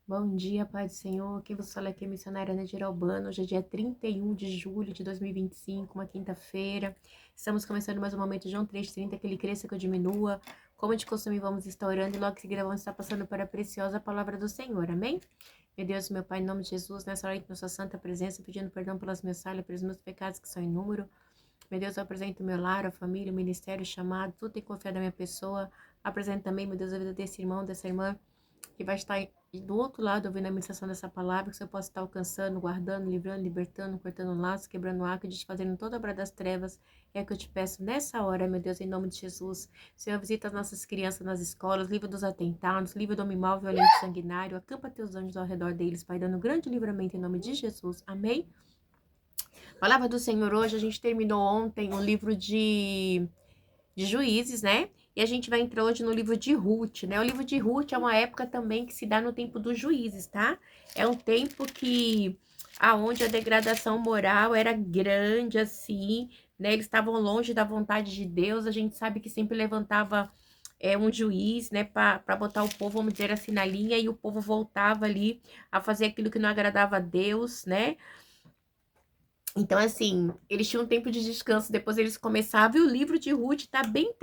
Bom dia, Pai do Senhor. Aqui vos fala aqui, missionária Nadir Albano. Hoje é dia 31 de julho de 2025, uma quinta-feira. Estamos começando mais um momento, João 3,30, que ele cresça, que eu diminua. Como de costume, vamos estar orando e logo em seguida vamos estar passando para a preciosa palavra do Senhor. Amém? Meu Deus, meu Pai, em nome de Jesus, nessa hora em nossa santa presença, pedindo perdão pelas minhas falhas, pelos meus pecados que são em número. Meu Deus, eu apresento o meu lar, a família, o ministério, o chamado, tudo tem confiado na minha pessoa. Apresento também, meu Deus, a vida desse irmão, dessa irmã, que vai estar do outro lado ouvindo a ministração dessa palavra, que você possa estar alcançando, guardando, livrando, libertando, cortando laços, quebrando arco, desfazendo toda a obra das trevas. É que eu te peço nessa hora, meu Deus, em nome de Jesus. Senhor, visita as nossas crianças nas escolas, livra dos atentados, livra do homem mau, violento, sanguinário, acampa teus anjos ao redor deles, Pai, dando grande livramento em nome de Jesus. Amém? Palavra do Senhor hoje, a gente terminou ontem o livro de Juízes, né? E a gente vai entrar hoje no livro de Ruth, né? O livro de Ruth é uma época também que se dá no tempo dos juízes, tá? É um tempo que aonde a degradação moral era grande assim, né? Eles estavam longe da vontade de Deus. A gente sabe que sempre levantava um juiz, né, para botar o povo, vamos dizer assim, na linha, e o povo voltava ali a fazer aquilo que não agradava a Deus, né? Então, assim, eles tinham um tempo de descanso, depois eles começavam, e o livro de Ruth tá bem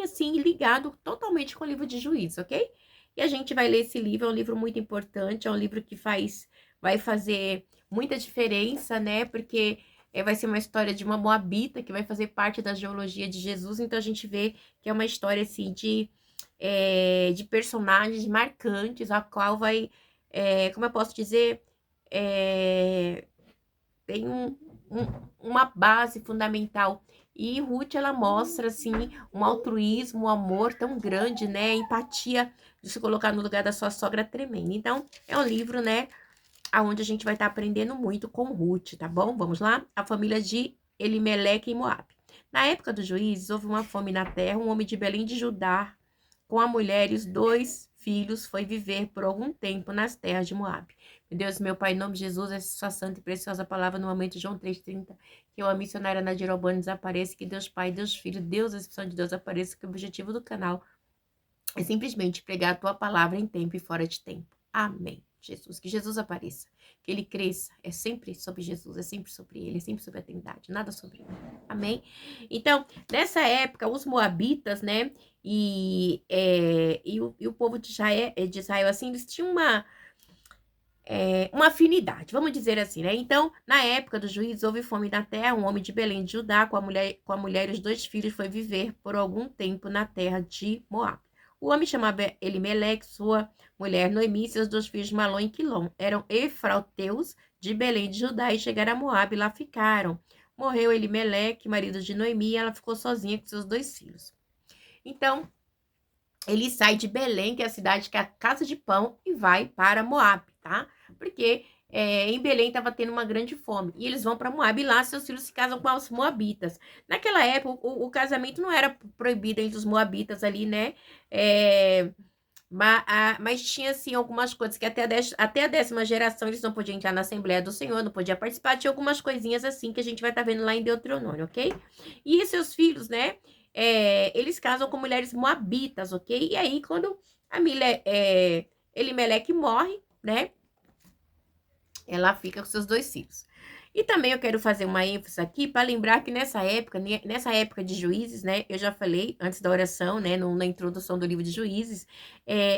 assim, ligado totalmente com o livro de Juízes, ok? E a gente vai ler esse livro, é um livro muito importante, é um livro que vai fazer muita diferença, né? Porque vai ser uma história de uma Moabita que vai fazer parte da genealogia de Jesus, então a gente vê que é uma história, assim, de personagens marcantes, a qual como eu posso dizer, é, tem uma base fundamental. E Ruth, ela mostra, assim, um altruísmo, um amor tão grande, né? Empatia de se colocar no lugar da sua sogra tremenda. Então, é um livro, né? Onde a gente vai estar aprendendo muito com Ruth, tá bom? Vamos lá? A família de Elimeleque e Moabe. Na época dos juízes, houve uma fome na terra. Um homem de Belém de Judá, com a mulher e os 2 filhos, foi viver por algum tempo nas terras de Moabe. Meu Deus, meu Pai, em nome de Jesus, essa sua santa e preciosa palavra no momento de João 3,30, que eu, a missionária Nadir Albano, desapareça, que Deus Pai, Deus Filho, Deus, a expressão de Deus apareça, que o objetivo do canal é simplesmente pregar a tua palavra em tempo e fora de tempo. Amém. Jesus, que Jesus apareça, que ele cresça, é sempre sobre Jesus, é sempre sobre ele, é sempre sobre a Trindade, nada sobre mim. Amém? Então, nessa época, os moabitas, né, e o povo de Israel, assim, eles tinham uma afinidade, vamos dizer assim, né? Então, na época dos juízes, houve fome na terra. Um homem de Belém de Judá, com a mulher e os 2 filhos, foi viver por algum tempo na terra de Moab. O homem chamava Elimeleque, sua mulher Noemi, seus 2 filhos Malom e Quilom. Eram efrauteus de Belém de Judá e chegaram a Moab e lá ficaram. Morreu Elimeleque, marido de Noemi, e ela ficou sozinha com seus 2 filhos. Então, ele sai de Belém, que é a cidade que é a casa de pão, e vai para Moab, tá? Porque em Belém estava tendo uma grande fome. E eles vão para Moab e lá seus filhos se casam com os moabitas. Naquela época, o casamento não era proibido entre os moabitas ali, né? É, mas tinha, assim, algumas coisas que até a 10ª geração eles não podiam entrar na Assembleia do Senhor, não podiam participar. Tinha algumas coisinhas assim que a gente vai estar vendo lá em Deuteronômio, ok? E seus filhos, né? Eles casam com mulheres moabitas, ok? E aí, quando Elimeleque morre, né? Ela fica com seus 2 filhos. E também eu quero fazer uma ênfase aqui para lembrar que nessa época de Juízes, né, eu já falei antes da oração, né, na introdução do livro de Juízes,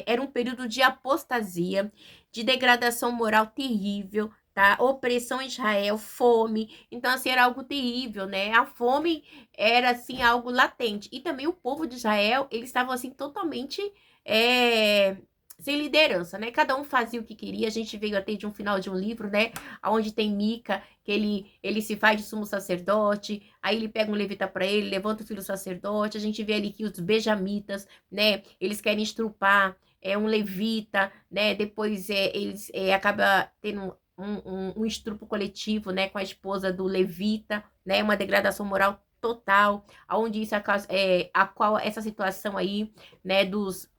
era um período de apostasia, de degradação moral terrível, tá? Opressão em Israel, fome. Então, assim, era algo terrível, né? A fome era, assim, algo latente. E também o povo de Israel, eles estavam, assim, totalmente é, sem liderança, né? Cada um fazia o que queria. A gente veio até de um final de um livro, né? Onde tem Mica, que ele se faz de sumo sacerdote, aí ele pega um levita para ele, levanta o filho sacerdote. A gente vê ali que os benjamitas, né? Eles querem estrupar um levita, né? Depois eles acaba tendo um estupro coletivo, né? Com a esposa do levita, né? Uma degradação moral total, aonde isso a qual essa situação aí, né? Dos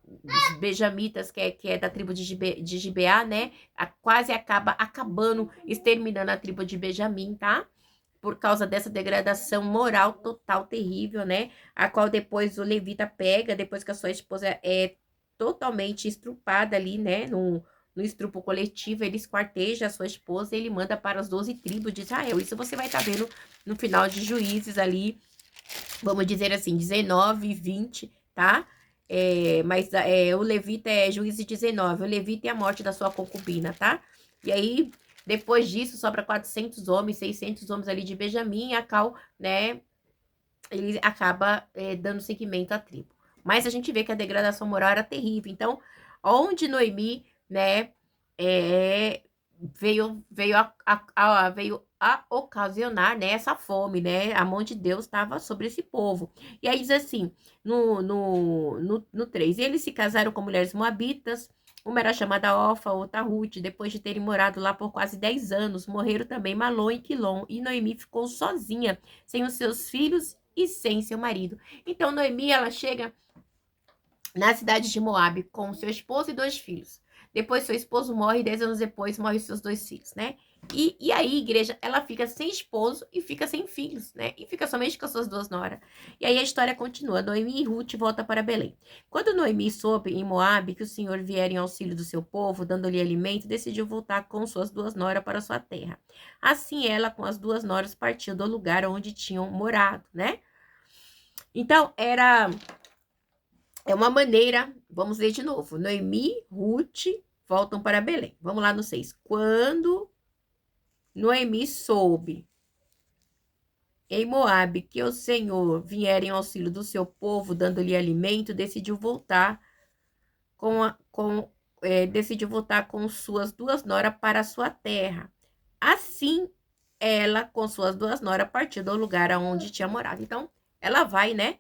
benjamitas, que é da tribo de Gibeá, né? Quase acaba acabando, exterminando a tribo de Benjamim, tá? Por causa dessa degradação moral total, terrível, né? A qual depois o levita pega, depois que a sua esposa é totalmente estrupada ali, né? no estupro coletivo, ele esquarteja a sua esposa e ele manda para as 12 tribos de Israel. Isso você vai estar vendo no final de Juízes ali, vamos dizer assim, 19 e 20, tá? O Levita é Juízes 19, o Levita é a morte da sua concubina, tá? E aí, depois disso, sobra 400 homens, 600 homens ali de Benjamim, e Acal, né, ele acaba dando seguimento à tribo. Mas a gente vê que a degradação moral era terrível. Então, onde Noemi, né, veio a ocasionar, né, essa fome, né, a mão de Deus estava sobre esse povo. E aí diz assim, no 3, eles se casaram com mulheres moabitas, uma era chamada Orfa, outra Ruth, depois de terem morado lá por quase 10 anos, morreram também Malom e Quilom, e Noemi ficou sozinha, sem os seus filhos e sem seu marido. Então, Noemi, ela chega na cidade de Moabe com seu esposo e 2 filhos. Depois, seu esposo morre, 10 anos depois, morre seus 2 filhos, né? E aí, igreja, ela fica sem esposo e fica sem filhos, né? E fica somente com as suas 2 noras. E aí a história continua. Noemi e Ruth voltam para Belém. Quando Noemi soube em Moabe que o Senhor viera em auxílio do seu povo, dando-lhe alimento, decidiu voltar com suas 2 noras para sua terra. Assim, ela, com as 2 noras, partiu do lugar onde tinham morado, né? Então, é uma maneira, vamos ler de novo. Noemi, Ruth voltam para Belém. Vamos lá no 6. Quando Noemi soube em Moabe que o Senhor viera em auxílio do seu povo, dando-lhe alimento, decidiu voltar com suas 2 noras para a sua terra. Assim, ela, com suas 2 noras, partiu do lugar onde tinha morado. Então, ela vai, né,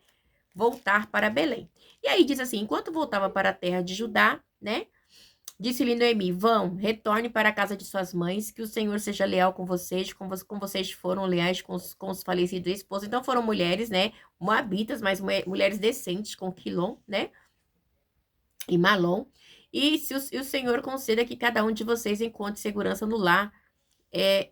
voltar para Belém. E aí diz assim, enquanto voltava para a terra de Judá, né, disse-lhe Noemi, vão, retorne para a casa de suas mães, que o Senhor seja leal com vocês, como vocês foram leais com os falecidos esposos. Então foram mulheres, né, moabitas, mas mulheres decentes, com Quilom, né, e Malom. E o Senhor conceda que cada um de vocês encontre segurança no lar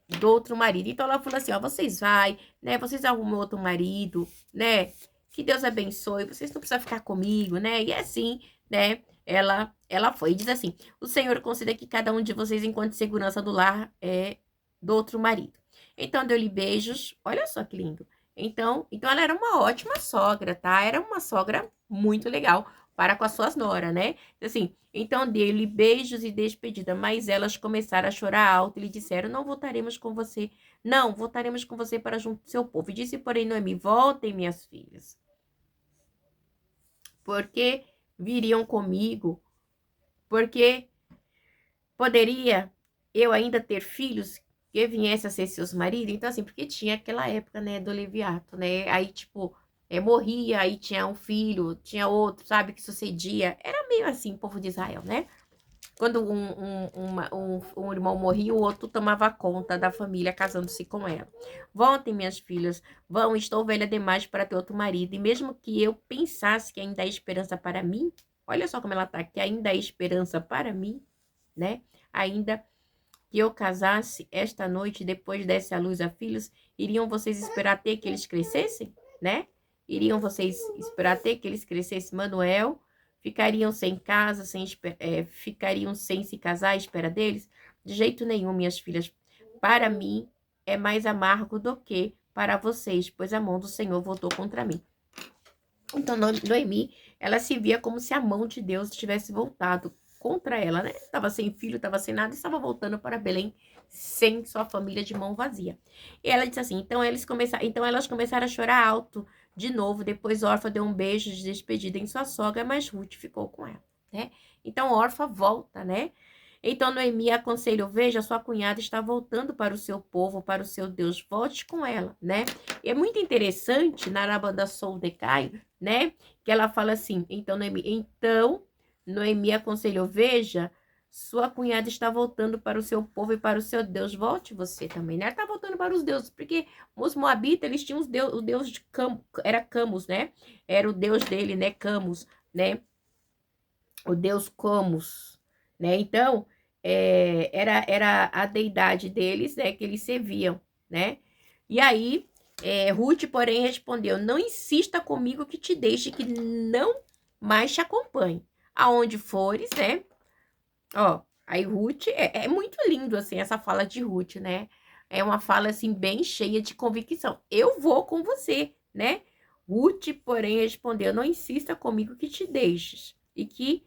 do outro marido. Então ela falou assim, ó, vocês vai, né, vocês arrumam outro marido, né, que Deus abençoe, vocês não precisam ficar comigo, né, e assim, né, ela foi, e diz assim, o Senhor conceda que cada um de vocês encontre segurança do lar do outro marido. Então deu-lhe beijos, olha só que lindo. Então ela era uma ótima sogra, tá, era uma sogra muito legal para com as suas noras, né, assim, então deu-lhe beijos e despedida, mas elas começaram a chorar alto e lhe disseram, não voltaremos com você para junto do seu povo. E disse, porém, Noemi, voltem, minhas filhas, porque viriam comigo, porque poderia eu ainda ter filhos que viessem a ser seus maridos. Então, assim, porque tinha aquela época, né, do leviato, né, aí, tipo, morria, aí tinha um filho, tinha outro, sabe, que sucedia. Era meio assim, o povo de Israel, né? Quando um irmão morria, o outro tomava conta da família, casando-se com ela. Voltem, minhas filhas, vão, estou velha demais para ter outro marido. E mesmo que eu pensasse que ainda há esperança para mim, olha só como ela tá, que ainda há esperança para mim, né? Ainda que eu casasse esta noite, depois desse à luz a filhos, iriam vocês esperar até que eles crescessem, né? Iriam vocês esperar até que eles crescessem, Manuel? Ficariam sem casa, ficariam sem se casar à espera deles? De jeito nenhum, minhas filhas. Para mim, é mais amargo do que para vocês, pois a mão do Senhor voltou contra mim. Então, Noemi, ela se via como se a mão de Deus tivesse voltado contra ela, né? Estava sem filho, estava sem nada, e estava voltando para Belém sem sua família, de mão vazia. E ela disse assim, então elas começaram a chorar alto de novo. Depois Orfa deu um beijo de despedida em sua sogra, mas Ruth ficou com ela, né? Então Orfa volta, né? Então Noemi aconselhou, veja, sua cunhada está voltando para o seu povo, para o seu Deus, volte com ela, né? E é muito interessante, na Arabanda Soul Decai, né? Que ela fala assim, então Noemi aconselhou, veja, sua cunhada está voltando para o seu povo e para o seu Deus, volte você também, né? Ela está voltando para os deuses, porque os moabitas, eles tinham o deus de era Camus, né? Era o deus dele, né? Camus, né? O deus Camus, né? Então, era a deidade deles, né? Que eles serviam, né? E aí, Ruth, porém, respondeu, não insista comigo que te deixe, que não mais te acompanhe. Aonde fores, né? Ó, Aí Ruth, é muito lindo, assim, essa fala de Ruth, né? É uma fala, assim, bem cheia de convicção. Eu vou com você, né? Ruth, porém, respondeu, não insista comigo que te deixes e que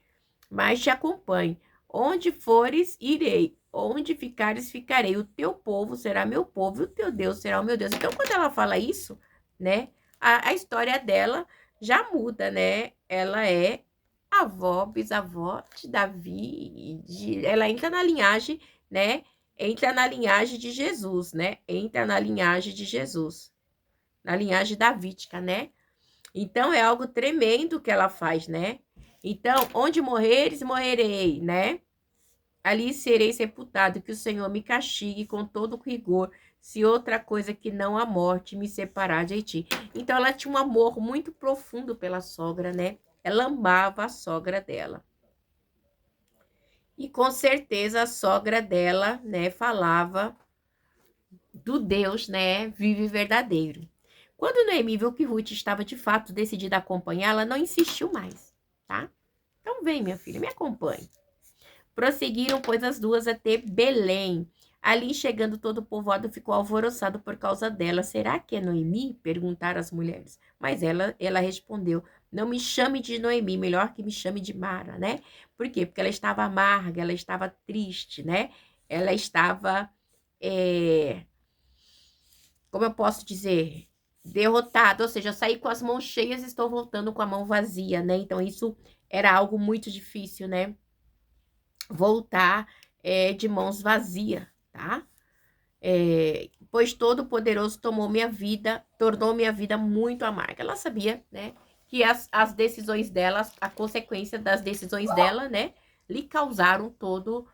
mais te acompanhe. Onde fores, irei. Onde ficares, ficarei. O teu povo será meu povo e o teu Deus será o meu Deus. Então, quando ela fala isso, né? A história dela já muda, né? Ela é avó, bisavó de Davi, ela entra na linhagem, né? Entra na linhagem de Jesus, né? Entra na linhagem de Jesus, na linhagem davídica, né? Então é algo tremendo que ela faz, né? Então, onde morreres, morrerei, né? Ali serei sepultado, que o Senhor me castigue com todo rigor, se outra coisa que não a morte me separar de ti. Então, ela tinha um amor muito profundo pela sogra, né? Ela amava a sogra dela. E com certeza a sogra dela, né, falava do Deus, né, vivo e verdadeiro. Quando Noemi viu que Ruth estava de fato decidida a acompanhá-la, não insistiu mais, tá? Então vem, minha filha, me acompanhe. Prosseguiram, pois, as duas até Belém. Ali, chegando, todo o povoado ficou alvoroçado por causa dela. Será que é Noemi? Perguntaram as mulheres. Mas ela respondeu, não me chame de Noemi, melhor que me chame de Mara, né? Por quê? Porque ela estava amarga, ela estava triste, né? Ela estava, como eu posso dizer, derrotada. Ou seja, eu saí com as mãos cheias e estou voltando com a mão vazia, né? Então, isso era algo muito difícil, né? Voltar de mãos vazias, tá? Pois Todo-Poderoso tomou minha vida, tornou minha vida muito amarga. Ela sabia, né, que as decisões dela, a consequência das decisões dela, né, lhe causaram todo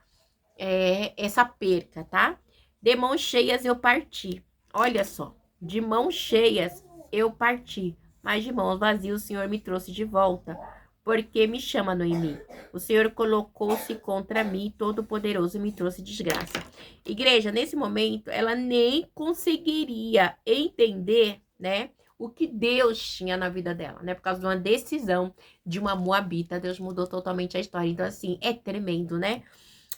essa perca, tá? De mãos cheias eu parti. Olha só, de mãos cheias eu parti, mas de mãos vazias o Senhor me trouxe de volta. Porque me chama Noemi? O Senhor colocou-se contra mim, Todo-Poderoso, e me trouxe desgraça. Igreja, nesse momento, ela nem conseguiria entender, né, o que Deus tinha na vida dela, né? Por causa de uma decisão de uma moabita, Deus mudou totalmente a história. Então, assim, é tremendo, né?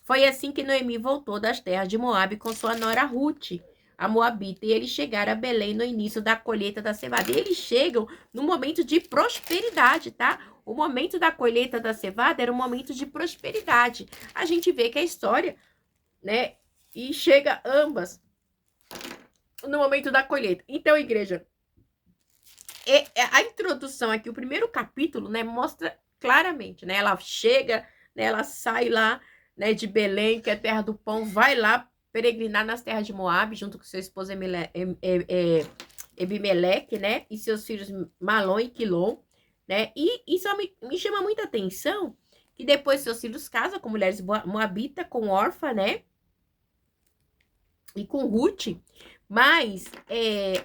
Foi assim que Noemi voltou das terras de Moabe com sua nora Ruth, a moabita, e eles chegaram a Belém no início da colheita da cevada. E eles chegam no momento de prosperidade, tá? O momento da colheita da cevada era um momento de prosperidade. A gente vê que a história, né? E chega ambas no momento da colheita. Então, igreja, a introdução aqui, o primeiro capítulo, né, mostra claramente, né? Ela chega, né, ela sai lá, né, de Belém, que é terra do pão, vai lá peregrinar nas terras de Moabe, junto com seu esposo Ebimeleque, né, e seus filhos Malom e Quilom, né, e isso me chama muita atenção, que depois seus filhos casam com mulheres moabitas, com Orfa, né, e com Ruth, mas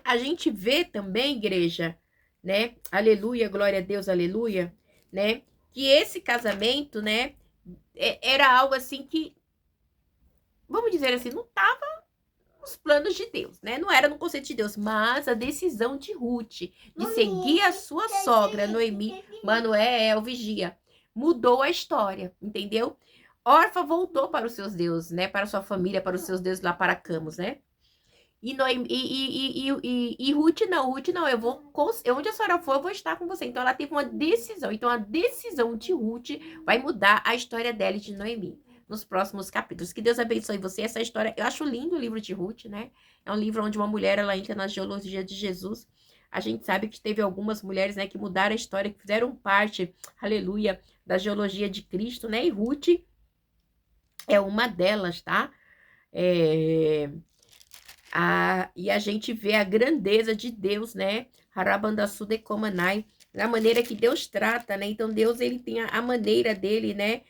a gente vê também, igreja, né, aleluia, glória a Deus, aleluia, né, que esse casamento, né, era algo assim que, vamos dizer assim, não estava nos planos de Deus, né? Não era no conceito de Deus, mas a decisão de Ruth de seguir a sua sogra, Noemi, Manuel, Vigia, mudou a história, entendeu? Orfa voltou para os seus deuses, né? Para sua família, para os seus deuses lá para Camus, né? E, Noemi, e Ruth não, eu vou, onde a senhora for, eu vou estar com você. Então ela teve uma decisão. Então a decisão de Ruth vai mudar a história dela e de Noemi nos próximos capítulos. Que Deus abençoe você. Essa história, eu acho lindo o livro de Ruth, né? É um livro onde uma mulher, ela entra na genealogia de Jesus. A gente sabe que teve algumas mulheres, né, que mudaram a história, que fizeram parte, aleluia, da genealogia de Cristo, né? E Ruth é uma delas, tá? E a gente vê a grandeza de Deus, né? Harabandassude Komanai, da maneira que Deus trata, né? Então, Deus, ele tem a maneira dele, né?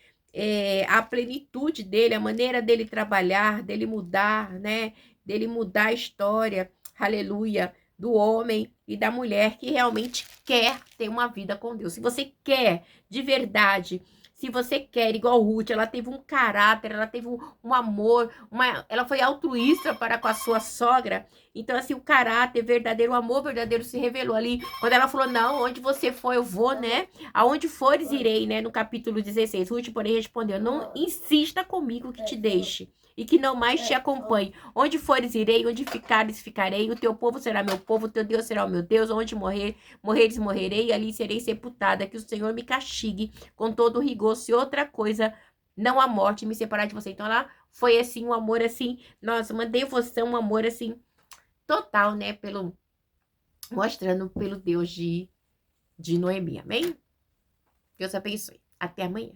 A plenitude dele, a maneira dele trabalhar, dele mudar, né? Dele mudar a história, aleluia, do homem e da mulher que realmente quer ter uma vida com Deus. Se você quer, de verdade, Se você quer, igual Ruth, ela teve um caráter, ela teve um amor, ela foi altruísta para com a sua sogra. Então, assim, o caráter verdadeiro, o amor verdadeiro se revelou ali. Quando ela falou, não, onde você for, eu vou, né? Aonde fores, irei, né? No capítulo 16. Ruth, porém, respondeu, não insista comigo que te deixe e que não mais te acompanhe. Onde fores, irei, onde ficares, ficarei. O teu povo será meu povo, o teu Deus será o meu Deus. Onde morreres, morrerei, e ali serei sepultada. Que o Senhor me castigue com todo o rigor, se outra coisa, não a morte, me separar de você. Então, ela foi, assim, um amor, assim, nossa, uma devoção, um amor, assim, total, né, mostrando pelo Deus de Noemi, amém? Deus abençoe. Até amanhã.